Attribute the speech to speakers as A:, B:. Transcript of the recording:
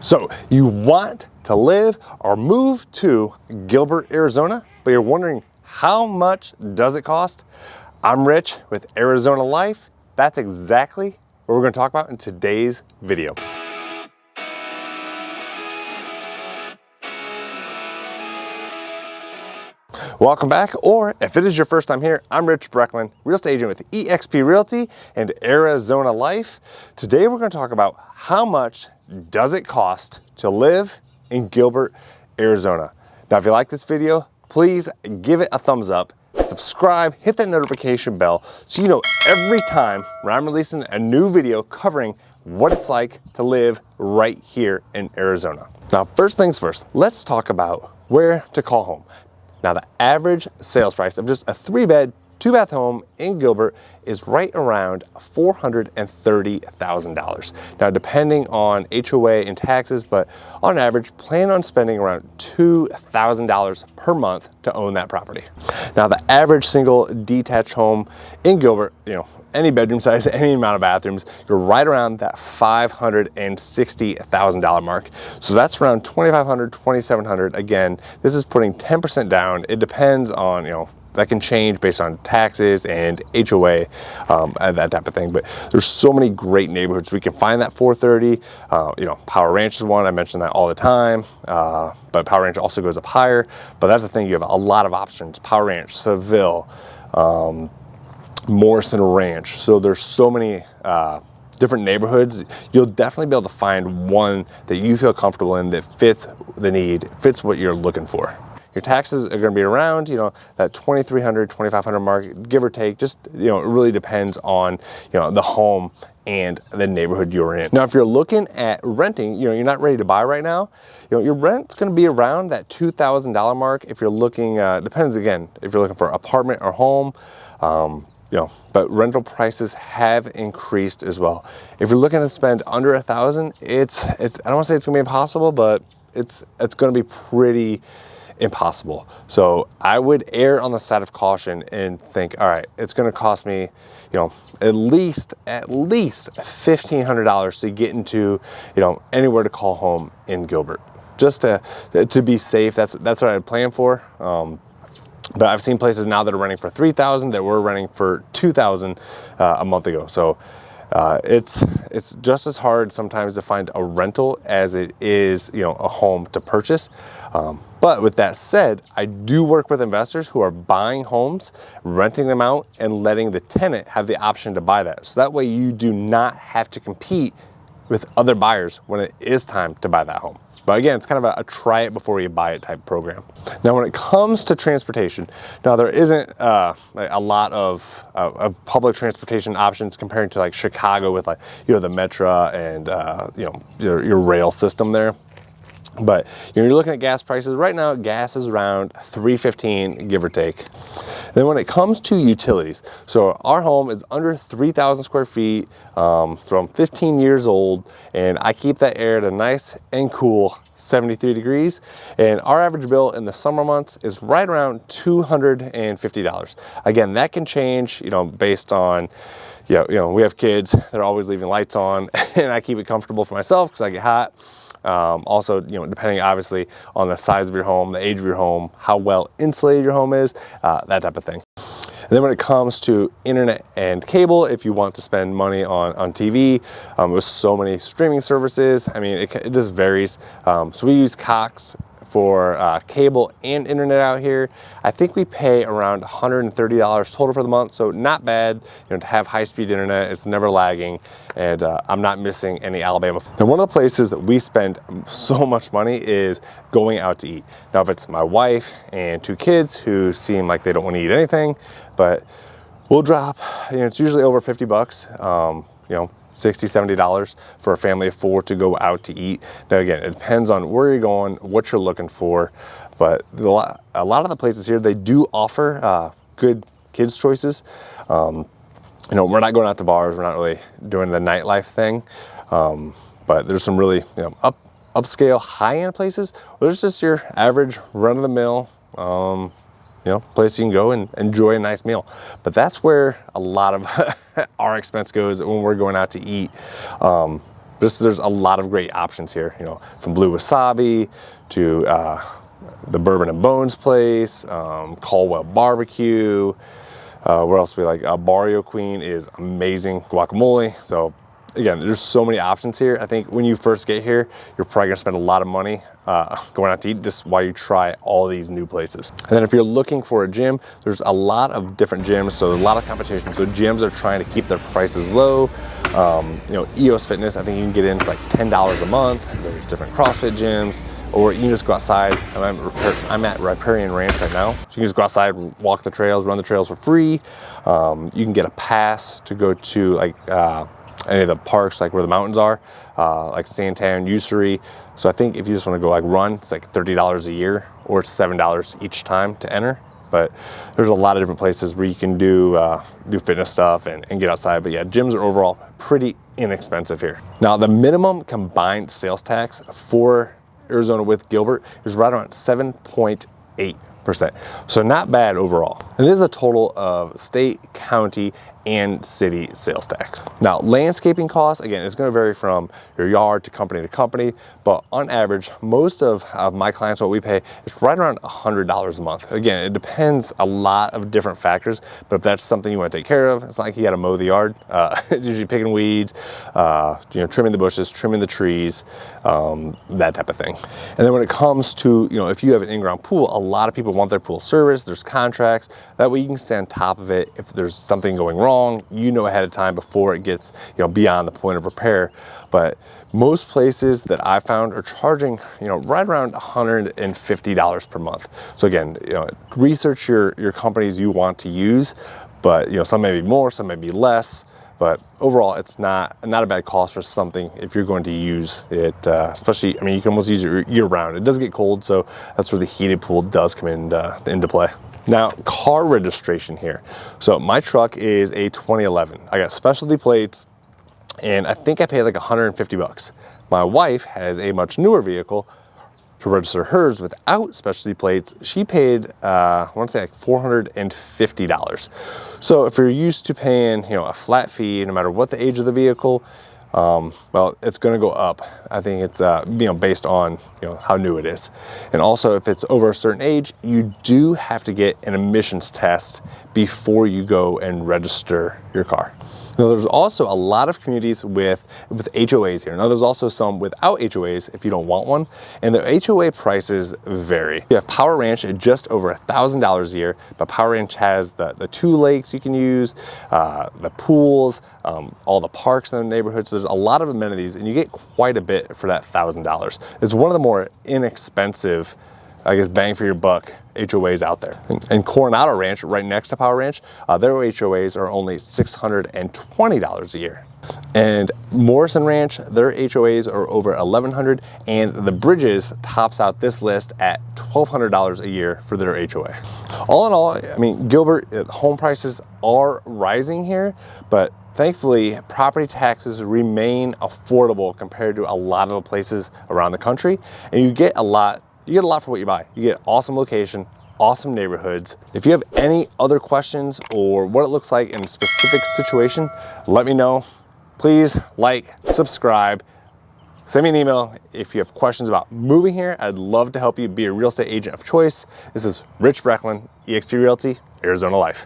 A: So you want to live or move to Gilbert, Arizona, but you're wondering how much does it cost? I'm Rich with Arizona Life. That's exactly what we're going to talk about in today's video. Welcome back, or if it is your first time here, I'm Rich Brecklin, real estate agent with eXp Realty and Arizona Life. Today we're going to talk about how much does it cost to live in Gilbert, Arizona. Now, if you like this video, please give it a thumbs up, subscribe, hit that notification bell so you know every time when I'm releasing a new video covering what it's like to live right here in Arizona. Now, first things first, let's talk about where to call home. Now, the average sales price of just a 3-bed, 2-bath home in Gilbert is right around $430,000. Now, depending on HOA and taxes, but on average, plan on spending around $2,000 per month to own that property. Now, the average single detached home in Gilbert, any bedroom size, any amount of bathrooms, you're right around that $560,000 mark. So that's around $2,500, $2,700. Again, this is putting 10% down. It depends on, that can change based on taxes and HOA, and that type of thing. But there's so many great neighborhoods. We can find that 430. Power Ranch is one. I mention that all the time. But Power Ranch also goes up higher. But that's the thing. You have a lot of options. Power Ranch, Seville, Morrison Ranch. So there's so many different neighborhoods. You'll definitely be able to find one that you feel comfortable in, that fits the need, fits what you're looking for. Your taxes are going to be around, that $2,300, $2,500 mark, give or take. Just, it really depends on, the home and the neighborhood you're in. Now, if you're looking at renting, you're not ready to buy right now, your rent's going to be around that $2,000 mark. If you're looking, depends again, if you're looking for apartment or home, but rental prices have increased as well. If you're looking to spend under $1,000, it's I don't want to say it's going to be impossible, but it's going to be pretty impossible. So I would err on the side of caution and think, all right, it's going to cost me, at least $1,500 to get into, anywhere to call home in Gilbert. Just to be safe. That's what I'd plan for. But I've seen places now that are renting for $3,000 that were renting for $2,000 a month ago. So it's just as hard sometimes to find a rental as it is, a home to purchase. But with that said, I do work with investors who are buying homes, renting them out, and letting the tenant have the option to buy that. So that way you do not have to compete with other buyers when it is time to buy that home. But again, it's kind of a try it before you buy it type program. Now, when it comes to transportation, now there isn't a lot of public transportation options compared to like Chicago with the Metro and your rail system there. But you're looking at gas prices right now. Gas is around $3.15, give or take. Then when it comes to utilities, so our home is under 3,000 square feet, so I'm 15 years old, and I keep that air at a nice and cool 73 degrees. And our average bill in the summer months is right around $250. Again, that can change, based on, we have kids. They're always leaving lights on, and I keep it comfortable for myself because I get hot. Also, depending obviously on the size of your home, the age of your home, how well insulated your home is, that type of thing. And then when it comes to internet and cable, if you want to spend money on TV, with so many streaming services, it just varies. So we use Cox for cable and internet out here. I think we pay around $130 total for the month, so not bad. To have high-speed internet, it's never lagging, and I'm not missing any Alabama. And one of the places that we spend so much money is going out to eat. Now, if it's my wife and 2 kids who seem like they don't want to eat anything, but we'll drop, it's usually over $50, $60, $70 for a family of 4 to go out to eat. Now again, it depends on where you're going, what you're looking for, but a lot of the places here, they do offer good kids choices. We're not going out to bars, we're not really doing the nightlife thing, but there's some really upscale, high-end places where there's just your average run-of-the-mill place you can go and enjoy a nice meal. But that's where a lot of our expense goes when we're going out to eat. Just there's a lot of great options here, you know, from Blue Wasabi to the Bourbon and Bones place, Caldwell Barbecue. Where else we like? Barrio Queen is amazing guacamole. So again, there's so many options here. I think when you first get here, you're probably gonna spend a lot of money going out to eat just while you try all these new places. And then if you're looking for a gym, there's a lot of different gyms, so a lot of competition. So gyms are trying to keep their prices low. You know, EOS Fitness, I think you can get in for like $10 a month. There's different CrossFit gyms, or you can just go outside. I'm at Riparian Ranch right now. So you can just go outside, walk the trails, run the trails for free. You can get a pass to go to like any of the parks, like where the mountains are, like Santan, Usury. So I think if you just want to go like run, it's like $30 a year, or it's $7 each time to enter. But there's a lot of different places where you can do fitness stuff and get outside. But yeah, gyms are overall pretty inexpensive here. Now, the minimum combined sales tax for Arizona with Gilbert is right around 7.8%. So not bad overall. And this is a total of state, county, and city sales tax. Now, landscaping costs, again, it's gonna vary from your yard to company, but on average, most of my clients, what we pay is right around $100 a month. Again, it depends a lot of different factors, but if that's something you wanna take care of, it's not like you gotta mow the yard. It's usually picking weeds, you know, trimming the bushes, trimming the trees, that type of thing. And then when it comes to, you know, if you have an in-ground pool, a lot of people want their pool serviced, there's contracts, that way you can stay on top of it. If there's something going wrong, you know ahead of time before it gets, you know, beyond the point of repair. But most places that I found are charging, you know, right around $150 per month. So again, you know, research your companies you want to use, but you know, some may be more, some may be less. But overall, it's not a bad cost for something if you're going to use it, especially, I mean, you can almost use it year round. It does get cold, so that's where the heated pool does come into play. Now, car registration here. So my truck is a 2011. I got specialty plates, and I think I paid like 150 bucks. My wife has a much newer vehicle. To register hers without specialty plates, she paid, I want to say like $450. So if you're used to paying, you know, a flat fee, no matter what the age of the vehicle, well, it's going to go up. I think it's, you know, based on, you know, how new it is. And also, if it's over a certain age, you do have to get an emissions test before you go and register your car. Now, there's also a lot of communities with HOAs here. Now, there's also some without HOAs if you don't want one, and the HOA prices vary. You have Power Ranch at just over $1,000 a year, but Power Ranch has the 2 lakes you can use, the pools, all the parks in the neighborhood. So there's a lot of amenities, and you get quite a bit for that $1,000. It's one of the more inexpensive, I guess, bang for your buck HOAs out there. And Coronado Ranch, right next to Power Ranch, their HOAs are only $620 a year. And Morrison Ranch, their HOAs are over $1,100, and the Bridges tops out this list at $1,200 a year for their HOA. All in all, I mean, Gilbert, home prices are rising here, but thankfully, property taxes remain affordable compared to a lot of the places around the country, and you get a lot for what you buy. You get awesome location, awesome neighborhoods. If you have any other questions or what it looks like in a specific situation, let me know. Please like, subscribe, send me an email if you have questions about moving here. I'd love to help you be a real estate agent of choice. This is Rich Brecklin, eXp Realty, Arizona Life.